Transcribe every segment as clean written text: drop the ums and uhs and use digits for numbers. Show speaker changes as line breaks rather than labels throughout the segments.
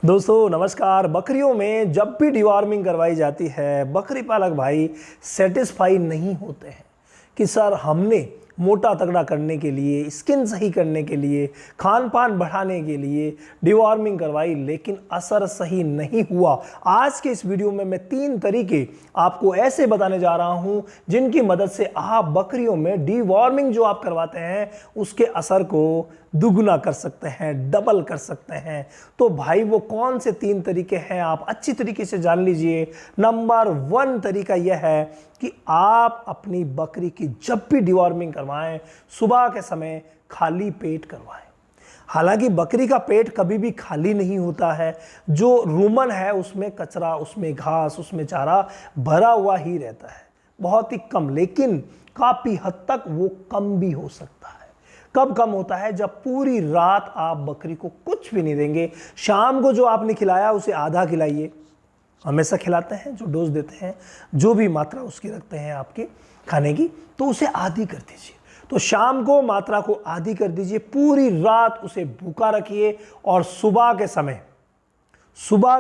दोस्तों नमस्कार। बकरियों में जब भी डिवॉर्मिंग करवाई जाती है, बकरी पालक भाई सेटिस्फाई नहीं होते हैं कि सर हमने मोटा तगड़ा करने के लिए, स्किन सही करने के लिए, खान पान बढ़ाने के लिए डिवॉर्मिंग करवाई, लेकिन असर सही नहीं हुआ। आज के इस वीडियो में मैं 3 तरीके आपको ऐसे बताने जा रहा हूं जिनकी मदद से आप बकरियों में डिवॉर्मिंग जो आप करवाते हैं उसके असर को दुगुना कर सकते हैं, डबल कर सकते हैं। तो भाई वो कौन से 3 तरीके हैं आप अच्छी तरीके से जान लीजिए। नंबर 1 तरीका यह है कि आप अपनी बकरी की जब भी डिवॉर्मिंग करवाएं, सुबह के समय खाली पेट करवाएं। हालांकि बकरी का पेट कभी भी खाली नहीं होता है, जो रूमन है उसमें कचरा, उसमें घास, उसमें चारा भरा हुआ ही रहता है, बहुत ही कम, लेकिन काफी हद तक वो कम भी हो सकता है। कब कम होता है? जब पूरी रात आप बकरी को कुछ भी नहीं देंगे। शाम को जो आपने खिलाया उसे आधा खिलाइए, हमेशा खिलाते हैं, जो डोज देते हैं, जो भी मात्रा उसकी रखते हैं आपके खाने की, तो उसे आधी कर दीजिए। तो शाम को मात्रा को आधी कर दीजिए, पूरी रात उसे भूखा रखिए और सुबह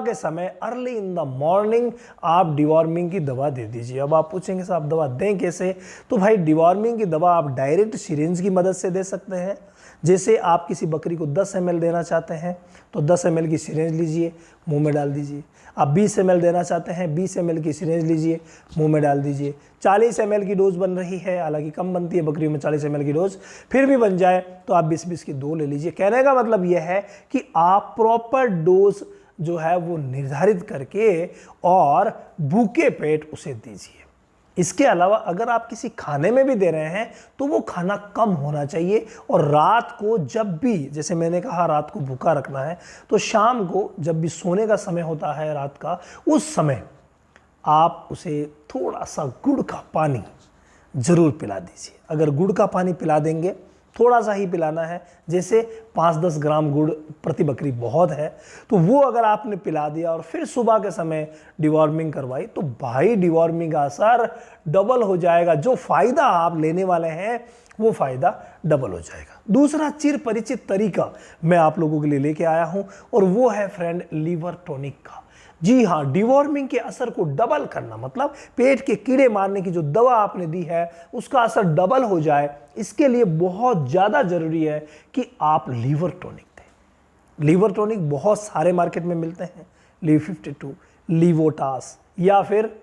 के समय अर्ली इन द मॉर्निंग आप डिवॉर्मिंग की दवा दे दीजिए। अब आप पूछेंगे साहब दवा दें कैसे? तो भाई डिवॉर्मिंग की दवा आप डायरेक्ट सिरिंज की मदद से दे सकते हैं। जैसे आप किसी बकरी को 10 ml देना चाहते हैं तो 10 ml की सिरिंज लीजिए, मुंह में डाल दीजिए। आप 20 ml देना चाहते हैं, 20 ml की सिरिंज लीजिए, मुंह में डाल दीजिए। 40 ml की डोज बन रही है, हालांकि कम बनती है बकरियों में 40 ml की डोज, फिर भी बन जाए तो आप 20-20 की 2 ले लीजिए। कहने का मतलब यह है कि आप प्रॉपर डोज जो है वो निर्धारित करके और भूखे पेट उसे दीजिए। इसके अलावा अगर आप किसी खाने में भी दे रहे हैं तो वो खाना कम होना चाहिए, और रात को जब भी, जैसे मैंने कहा रात को भूखा रखना है, तो शाम को जब भी सोने का समय होता है रात का, उस समय आप उसे थोड़ा सा गुड़ का पानी जरूर पिला दीजिए। अगर गुड़ का पानी पिला देंगे, थोड़ा सा ही पिलाना है, जैसे 5-10 ग्राम गुड़ प्रति बकरी बहुत है, तो वो अगर आपने पिला दिया और फिर सुबह के समय डिवॉर्मिंग करवाई, तो भाई डिवॉर्मिंग का असर डबल हो जाएगा। जो फायदा आप लेने वाले हैं वो फायदा डबल हो जाएगा। दूसरा चिर परिचित तरीका मैं आप लोगों के लिए लेके आया हूं, और वो है फ्रेंड लीवर टॉनिक का। जी हाँ, डिवॉर्मिंग के असर को डबल करना, मतलब पेट के कीड़े मारने की जो दवा आपने दी है उसका असर डबल हो जाए, इसके लिए बहुत ज़्यादा जरूरी है कि आप लीवर टॉनिक दें। लीवर टॉनिक बहुत सारे मार्केट में मिलते हैं, Liv52, लिवोटास या फिर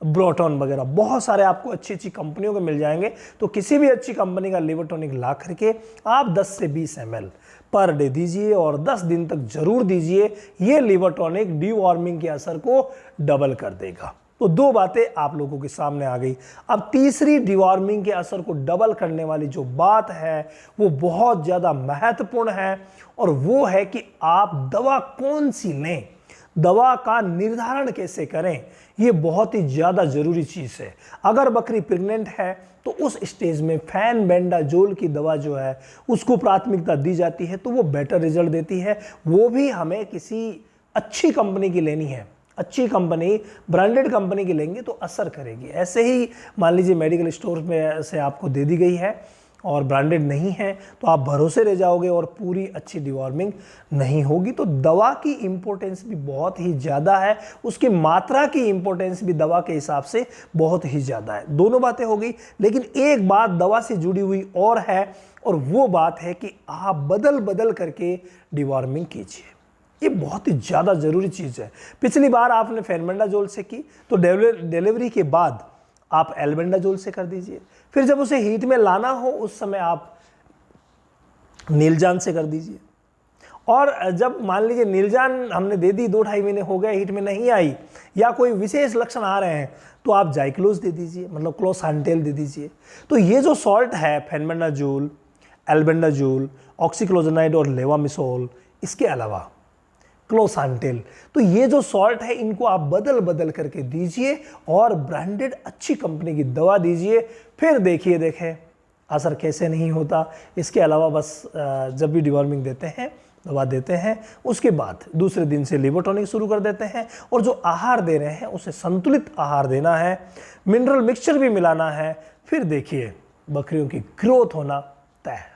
ब्रोटॉन वगैरह, बहुत सारे आपको अच्छी अच्छी कंपनियों के मिल जाएंगे। तो किसी भी अच्छी कंपनी का लीवर टॉनिक ला करके आप 10 से 20 ml पर डे दीजिए और 10 दिन तक जरूर दीजिए। ये लीवर टॉनिक डिवॉर्मिंग के असर को डबल कर देगा। तो 2 बातें आप लोगों के सामने आ गई। अब तीसरी डिवॉर्मिंग के असर को डबल करने वाली जो बात है वो बहुत ज़्यादा महत्वपूर्ण है, और वो है कि आप दवा कौन सी लें, दवा का निर्धारण कैसे करें। ये बहुत ही ज़्यादा ज़रूरी चीज़ है। अगर बकरी प्रेग्नेंट है तो उस स्टेज में फैनबेंडाजोल की दवा जो है उसको प्राथमिकता दी जाती है, तो वो बेटर रिजल्ट देती है। वो भी हमें किसी अच्छी कंपनी की लेनी है, अच्छी कंपनी, ब्रांडेड कंपनी की लेंगे तो असर करेगी। ऐसे ही मान लीजिए मेडिकल स्टोर में से आपको दे दी गई है और ब्रांडेड नहीं है, तो आप भरोसे रह जाओगे और पूरी अच्छी डिवॉर्मिंग नहीं होगी। तो दवा की इंपॉर्टेंस भी बहुत ही ज़्यादा है, उसकी मात्रा की इंपॉर्टेंस भी दवा के हिसाब से बहुत ही ज़्यादा है। दोनों बातें हो गई, लेकिन एक बात दवा से जुड़ी हुई और है, और वो बात है कि आप बदल बदल करके डिवॉर्मिंग कीजिए। ये बहुत ही ज़्यादा ज़रूरी चीज़ है। पिछली बार आपने फेनबेंडाजोल से की, तो डिलीवरी के बाद आप एल्बेंडाजोल से कर दीजिए। फिर जब उसे हीट में लाना हो उस समय आप नीलजान से कर दीजिए। और जब मान लीजिए नीलजान हमने दे दी, 2-2.5 महीने हो गए, हीट में नहीं आई या कोई विशेष लक्षण आ रहे हैं, तो आप जाइक्लोज दे दीजिए, मतलब क्लोसांटेल दे दीजिए। तो ये जो सॉल्ट है फेनबेंडाजोल, एल्बेंडाजोल, ऑक्सीक्लोजनाइड और लेवामिसोल, इसके अलावा क्लोसांटेल, तो ये जो सॉल्ट है इनको आप बदल बदल करके दीजिए और ब्रांडेड अच्छी कंपनी की दवा दीजिए। फिर देखें असर कैसे नहीं होता। इसके अलावा बस जब भी डिवॉर्मिंग देते हैं, दवा देते हैं, उसके बाद दूसरे दिन से लीवर टॉनिक शुरू कर देते हैं, और जो आहार दे रहे हैं उसे संतुलित आहार देना है, मिनरल मिक्सचर भी मिलाना है। फिर देखिए बकरियों की ग्रोथ होना तय है।